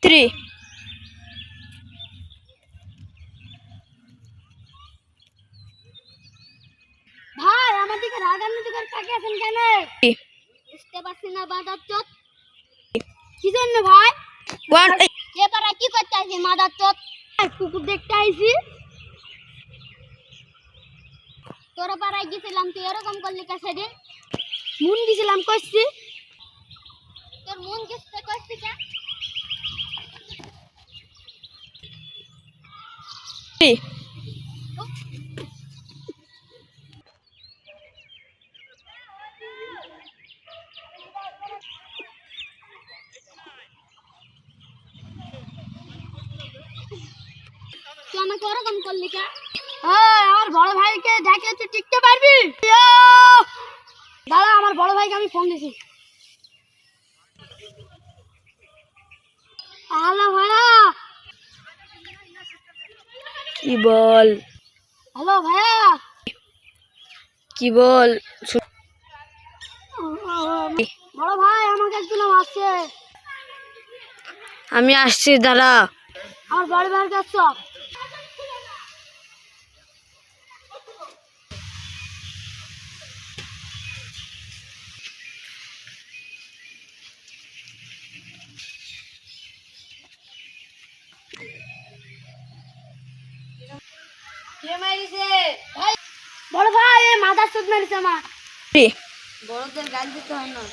3 ভাই আমার দিকে রাগান্বিত করে তাকিয়ে আছেন কেন? বুঝতে পারছি না বাজার চোদ কি জন্য ভাই? 1 এ পাড়া কি করতে আইছি মাদার চোদ? কুকুর দেখতে আইছি। তোরা পাড়ায় গেছিলাম তুই এরকম করলি কা সেদিন? মন গেছিলাম কইছি। তোর মন গেছে কইছি কা? তুই আমাকে ওরকম করলি কা? আমার বড় ভাইকে দেখে তুই টিকতে পারবি? দাঁড়া আমার বড় ভাইকে আমি ফোন দিছি। হ্যালো ভাইয়া। কি বল? হ্যালো ভাইয়া। কি বল? বড় ভাই আমাকে একজন আসছে। আমি আসছি, দাঁড়া। আমার বড় ভাইয়ের কাছে বড় ভাই মাদার চোদ মেরেছে আমার। বড়দের গাল দিতে হয় না।